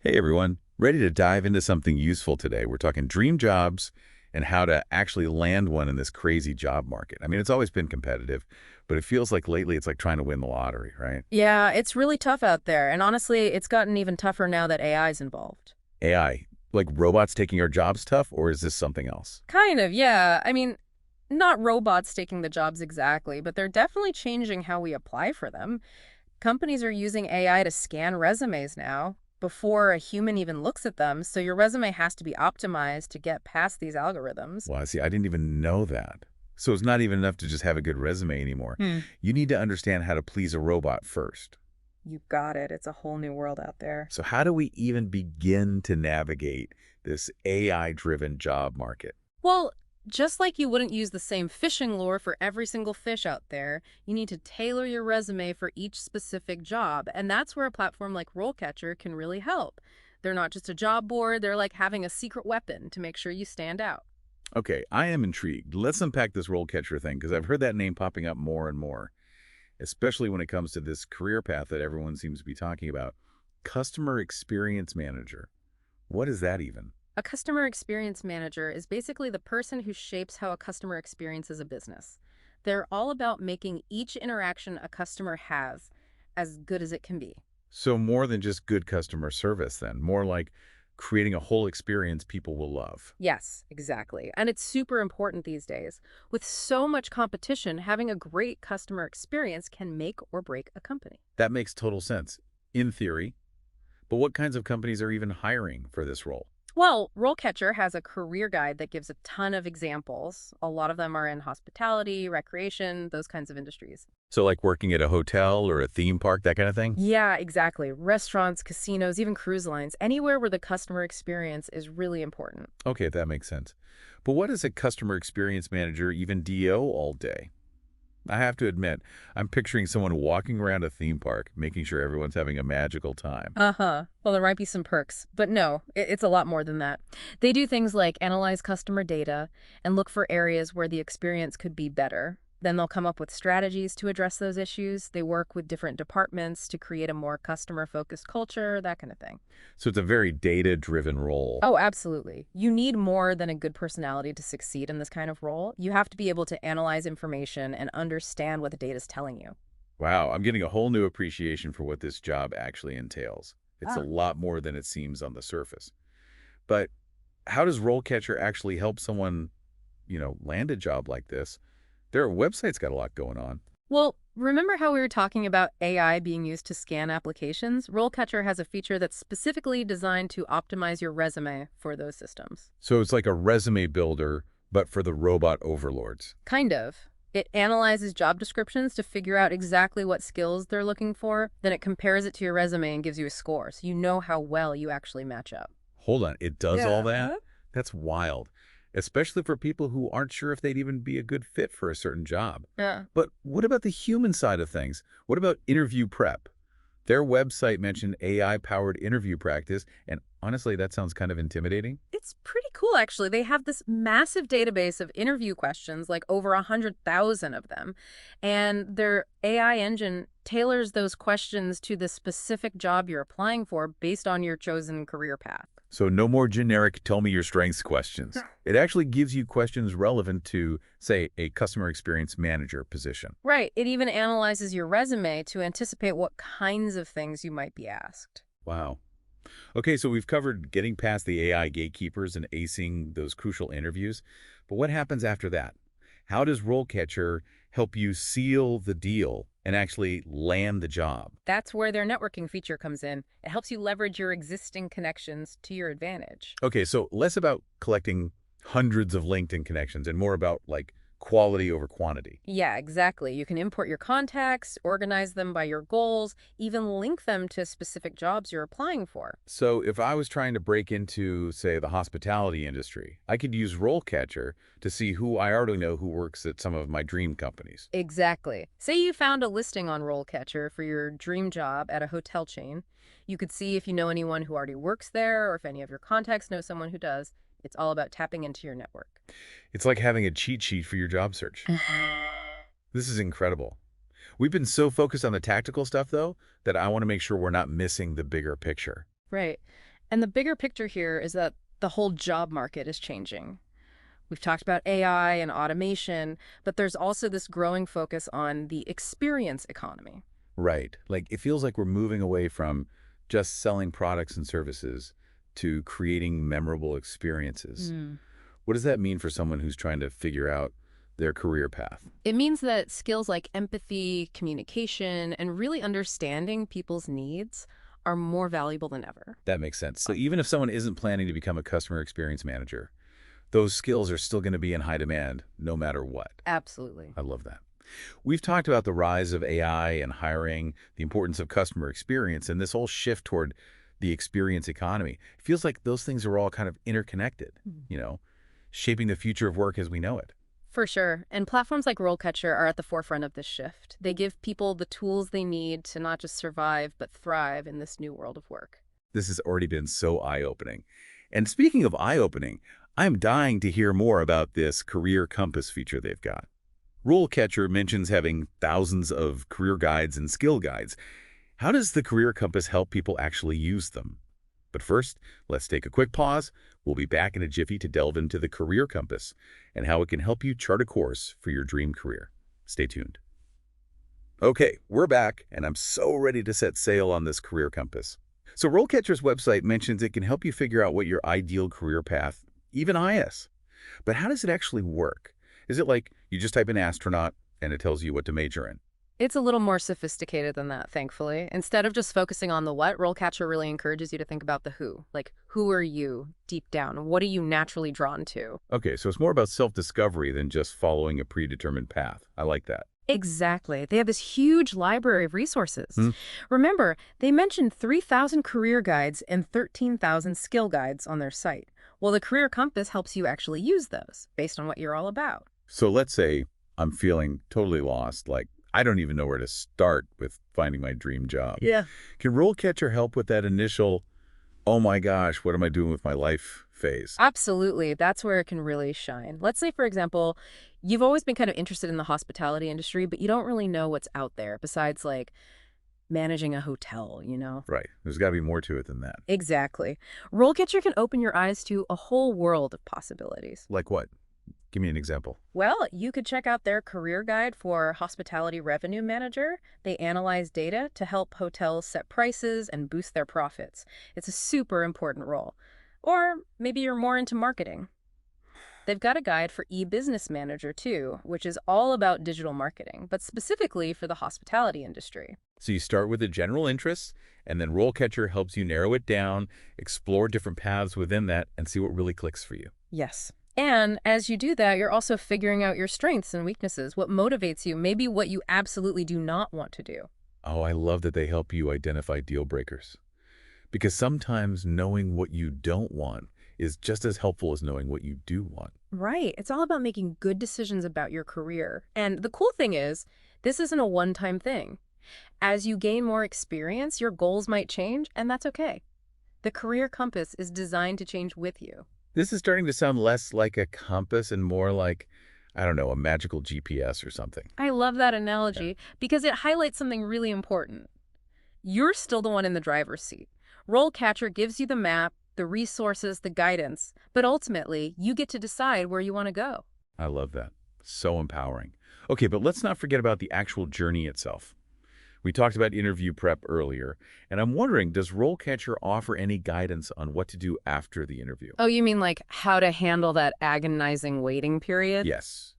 Hey everyone, ready to dive into something useful today. We're talking dream jobs and how to actually land one in this crazy job market. I mean, it's always been competitive, but it feels like lately it's like trying to win the lottery, right? Yeah, it's really tough out there. And honestly, it's gotten even tougher now that AI is involved. AI, like robots taking our jobs tough, or is this something else? Kind of, yeah. I mean, not robots taking the jobs exactly, but they're definitely changing how we apply for them. Companies are using AI to scan resumes now before a human even looks at them, so your resume has to be optimized to get past these algorithms. Well, see, I didn't even know that. So it's not even enough to just have a good resume anymore. Hmm. You need to understand how to please a robot first. You got it. It's a whole new world out there. So how do we even begin to navigate this AI-driven job market? Well, just like you wouldn't use the same fishing lure for every single fish out there, you need to tailor your resume for each specific job. And that's where a platform like RoleCatcher can really help. They're not just a job board, they're like having a secret weapon to make sure you stand out. Okay, I am intrigued. Let's unpack this role catcher thing because I've heard that name popping up more and more, especially when it comes to this career path that everyone seems to be talking about. Customer experience manager. What is that even? A customer experience manager is basically the person who shapes how a customer experiences a business. They're all about making each interaction a customer has as good as it can be. So more than just good customer service then, more like creating a whole experience people will love. Yes, exactly. And it's super important these days. With so much competition, having a great customer experience can make or break a company. That makes total sense, in theory. But what kinds of companies are even hiring for this role? Well, RoleCatcher has a career guide that gives a ton of examples. A lot of them are in hospitality, recreation, those kinds of industries. So like working at a hotel or a theme park, that kind of thing? Yeah, exactly. Restaurants, casinos, even cruise lines, anywhere where the customer experience is really important. Okay, that makes sense. But what does a customer experience manager even DO all day? I have to admit, I'm picturing someone walking around a theme park, making sure everyone's having a magical time. Uh-huh. Well, there might be some perks, but no, it's a lot more than that. They do things like analyze customer data and look for areas where the experience could be better. Then they'll come up with strategies to address those issues. They work with different departments to create a more customer-focused culture, that kind of thing. So it's a very data-driven role. Oh, absolutely. You need more than a good personality to succeed in this kind of role. You have to be able to analyze information and understand what the data is telling you. Wow, I'm getting a whole new appreciation for what this job actually entails. It's a Ah. lot more than it seems on the surface. But how does RoleCatcher actually help someone, land a job like this? Their website's got a lot going on. Well, remember how we were talking about AI being used to scan applications? RoleCatcher has a feature that's specifically designed to optimize your resume for those systems. So it's like a resume builder, but for the robot overlords. Kind of. It analyzes job descriptions to figure out exactly what skills they're looking for. Then it compares it to your resume and gives you a score, so you know how well you actually match up. Hold on, it does all Yeah. that? That's wild, especially for people who aren't sure if they'd even be a good fit for a certain job. Yeah. But what about the human side of things? What about interview prep? Their website mentioned AI-powered interview practice, and honestly, that sounds kind of intimidating. It's pretty cool, actually. They have this massive database of interview questions, like over 100,000 of them. And their AI engine tailors those questions to the specific job you're applying for based on your chosen career path. So no more generic tell me your strengths questions. It actually gives you questions relevant to, say, a customer experience manager position. Right. It even analyzes your resume to anticipate what kinds of things you might be asked. Wow. Okay, so we've covered getting past the AI gatekeepers and acing those crucial interviews. But what happens after that? How does RoleCatcher help you seal the deal and actually land the job? That's where their networking feature comes in. It helps you leverage your existing connections to your advantage. Okay, so less about collecting hundreds of LinkedIn connections and more about like quality over quantity. Yeah, exactly. You can import your contacts, organize them by your goals, even link them to specific jobs you're applying for. So if I was trying to break into, say, the hospitality industry, I could use RoleCatcher to see who I already know who works at some of my dream companies. Exactly. Say you found a listing on RoleCatcher for your dream job at a hotel chain. You could see if you know anyone who already works there or if any of your contacts know someone who does. It's all about tapping into your network. It's like having a cheat sheet for your job search. This is incredible. We've been so focused on the tactical stuff, though, that I want to make sure we're not missing the bigger picture. Right. And the bigger picture here is that the whole job market is changing. We've talked about AI and automation, but there's also this growing focus on the experience economy. Right. Like, it feels like we're moving away from just selling products and services to creating memorable experiences. Hmm. What does that mean for someone who's trying to figure out their career path? It means that skills like empathy, communication, and really understanding people's needs are more valuable than ever. That makes sense. So even if someone isn't planning to become a customer experience manager, those skills are still going to be in high demand no matter what. Absolutely. I love that. We've talked about the rise of AI and hiring, the importance of customer experience, and this whole shift toward the experience economy. It feels like those things are all kind of interconnected, Mhm. shaping the future of work as we know it. For sure. And platforms like RoleCatcher are at the forefront of this shift. They give people the tools they need to not just survive, but thrive in this new world of work. This has already been so eye-opening. And speaking of eye-opening, I'm dying to hear more about this career compass feature they've got. RoleCatcher mentions having thousands of career guides and skill guides. How does the career compass help people actually use them? But first, let's take a quick pause. We'll be back in a jiffy to delve into the career compass and how it can help you chart a course for your dream career. Stay tuned. Okay, we're back, and I'm so ready to set sail on this career compass. So RoleCatcher's website mentions it can help you figure out what your ideal career path even IS. But how does it actually work? Is it like you just type in astronaut and it tells you what to major in? It's a little more sophisticated than that, thankfully. Instead of just focusing on the what, RoleCatcher really encourages you to think about the who. Like, who are you deep down? What are you naturally drawn to? Okay, so it's more about self-discovery than just following a predetermined path. I like that. Exactly. They have this huge library of resources. Hmm. Remember, they mentioned 3,000 career guides and 13,000 skill guides on their site. Well, the Career Compass helps you actually use those based on what you're all about. So let's say I'm feeling totally lost, like I don't even know where to start with finding my dream job. Yeah. Can RoleCatcher help with that initial, oh my gosh, what am I doing with my life phase? Absolutely. That's where it can really shine. Let's say, for example, you've always been kind of interested in the hospitality industry, but you don't really know what's out there besides like managing a hotel. Right. There's got to be more to it than that. Exactly. RoleCatcher can open your eyes to a whole world of possibilities. Like what? Give me an example. Well, you could check out their career guide for hospitality revenue manager. They analyze data to help hotels set prices and boost their profits. It's a super important role. Or maybe you're more into marketing. They've got a guide for e-business manager too, which is all about digital marketing, but specifically for the hospitality industry. So you start with the general interests, and then RoleCatcher helps you narrow it down, explore different paths within that, and see what really clicks for you. Yes. And as you do that, you're also figuring out your strengths and weaknesses, what motivates you, maybe what you absolutely do not want to do. Oh, I love that they help you identify deal breakers. Because sometimes knowing what you don't want is just as helpful as knowing what you do want. Right. It's all about making good decisions about your career. And the cool thing is, this isn't a one-time thing. As you gain more experience, your goals might change, and that's okay. The Career Compass is designed to change with you. This is starting to sound less like a compass and more like, I don't know, a magical GPS or something. I love that analogy because it highlights something really important. You're still the one in the driver's seat. RoleCatcher gives you the map, the resources, the guidance, but ultimately, you get to decide where you want to go. I love that. So empowering. Okay, but let's not forget about the actual journey itself. We talked about interview prep earlier, and I'm wondering, does RoleCatcher offer any guidance on what to do after the interview? Oh, you mean like how to handle that agonizing waiting period? Yes,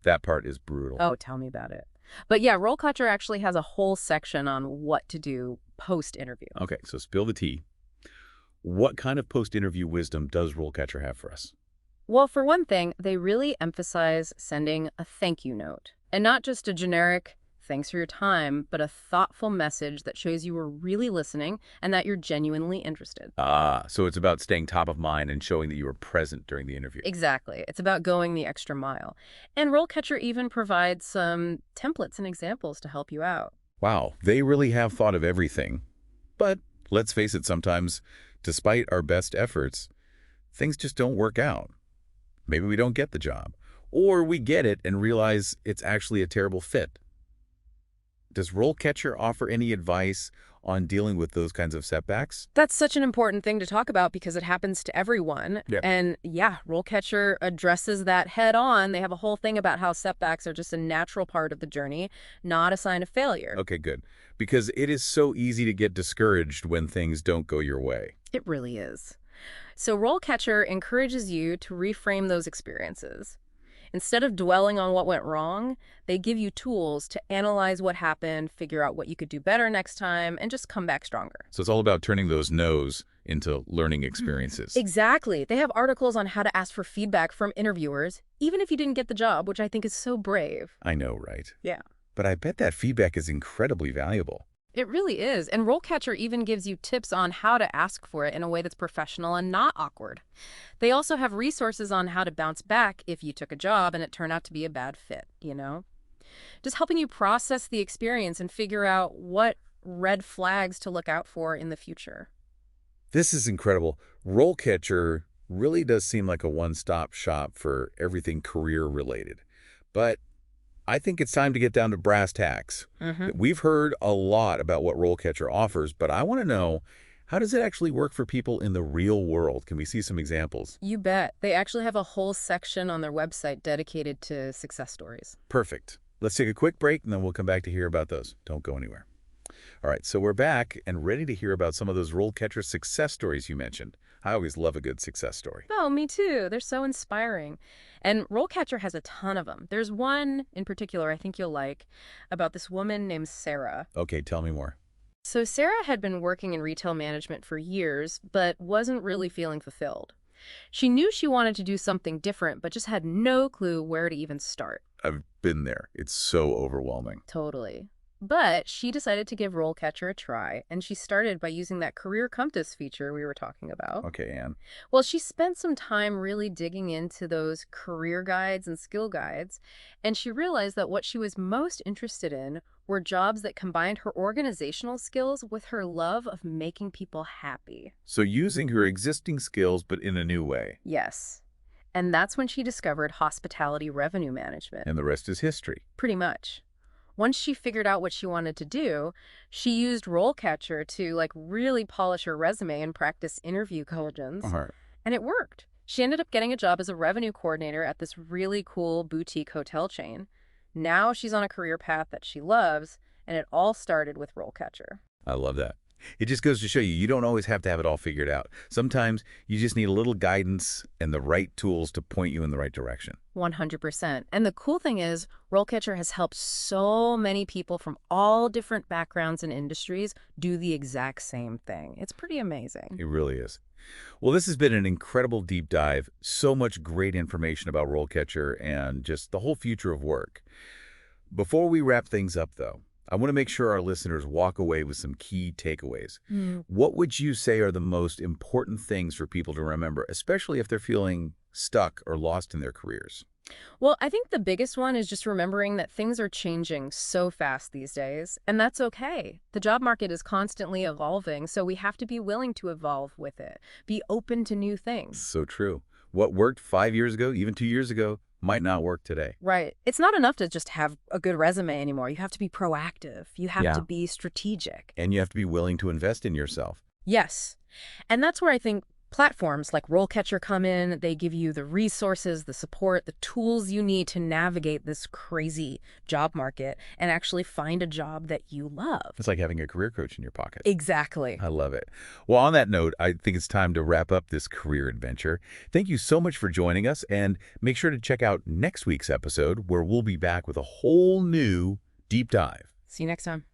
that part is brutal. Oh, tell me about it. But yeah, RoleCatcher actually has a whole section on what to do post-interview. Okay, so spill the tea. What kind of post-interview wisdom does RoleCatcher have for us? Well, for one thing, they really emphasize sending a thank you note. And not just a generic, thanks for your time, but a thoughtful message that shows you were really listening and that you're genuinely interested. So it's about staying top of mind and showing that you were present during the interview. Exactly. It's about going the extra mile. And RoleCatcher even provides some templates and examples to help you out. Wow, they really have thought of everything. But let's face it, sometimes, despite our best efforts, things just don't work out. Maybe we don't get the job. Or we get it and realize it's actually a terrible fit. Does RoleCatcher offer any advice on dealing with those kinds of setbacks? That's such an important thing to talk about because it happens to everyone. Yeah. And yeah, RoleCatcher addresses that head on. They have a whole thing about how setbacks are just a natural part of the journey, not a sign of failure. Okay, good. Because it is so easy to get discouraged when things don't go your way. It really is. So RoleCatcher encourages you to reframe those experiences. Instead of dwelling on what went wrong, they give you tools to analyze what happened, figure out what you could do better next time, and just come back stronger. So it's all about turning those no's into learning experiences. Exactly. They have articles on how to ask for feedback from interviewers, even if you didn't get the job, which I think is so brave. I know, right? Yeah. But I bet that feedback is incredibly valuable. It really is. And RoleCatcher even gives you tips on how to ask for it in a way that's professional and not awkward. They also have resources on how to bounce back if you took a job and it turned out to be a bad fit, Just helping you process the experience and figure out what red flags to look out for in the future. This is incredible. RoleCatcher really does seem like a one-stop shop for everything career-related. But I think it's time to get down to brass tacks. We've heard a lot about what RoleCatcher offers, but I want to know, how does it actually work for people in the real world? Can we see some examples? You bet. They actually have a whole section on their website dedicated to success stories. Perfect. Let's take a quick break, and then we'll come back to hear about those. Don't go anywhere. All right, so we're back and ready to hear about some of those RoleCatcher success stories you mentioned. I always love a good success story. Oh, me too. They're so inspiring. And RoleCatcher has a ton of them. There's one in particular I think you'll like about this woman named Sarah. Okay, tell me more. So Sarah had been working in retail management for years, but wasn't really feeling fulfilled. She knew she wanted to do something different, but just had no clue where to even start. I've been there. It's so overwhelming. Totally. But she decided to give RoleCatcher a try, and she started by using that career compass feature we were talking about. Okay, Anne. Well, she spent some time really digging into those career guides and skill guides, and she realized that what she was most interested in were jobs that combined her organizational skills with her love of making people happy. So using her existing skills, but in a new way. Yes. And that's when she discovered hospitality revenue management. And the rest is history. Pretty much. Once she figured out what she wanted to do, she used RoleCatcher to really polish her resume and practice interview questions. And it worked. She ended up getting a job as a revenue coordinator at this really cool boutique hotel chain. Now she's on a career path that she loves, and it all started with RoleCatcher. I love that. It just goes to show you don't always have to have it all figured out. Sometimes you just need a little guidance and the right tools to point you in the right direction. 100%. And the cool thing is, RoleCatcher has helped so many people from all different backgrounds and industries do the exact same thing. It's pretty amazing. It really is. Well, this has been an incredible deep dive. So much great information about RoleCatcher and just the whole future of work. Before we wrap things up, though, I want to make sure our listeners walk away with some key takeaways. What would you say are the most important things for people to remember, especially if they're feeling stuck or lost in their careers? Well, I think the biggest one is just remembering that things are changing so fast these days, and that's okay. The job market is constantly evolving, so we have to be willing to evolve with it, be open to new things. So true. What worked 5 years ago, even 2 years ago, might not work today. Right. It's not enough to just have a good resume anymore. You have to be proactive. You have to be strategic. And you have to be willing to invest in yourself. Yes. And that's where I think platforms like RoleCatcher come in. They give you the resources, the support, the tools you need to navigate this crazy job market and actually find a job that you love. It's like having a career coach in your pocket. Exactly. I love it. Well, on that note, I think it's time to wrap up this career adventure. Thank you so much for joining us, and make sure to check out next week's episode where we'll be back with a whole new deep dive. See you next time.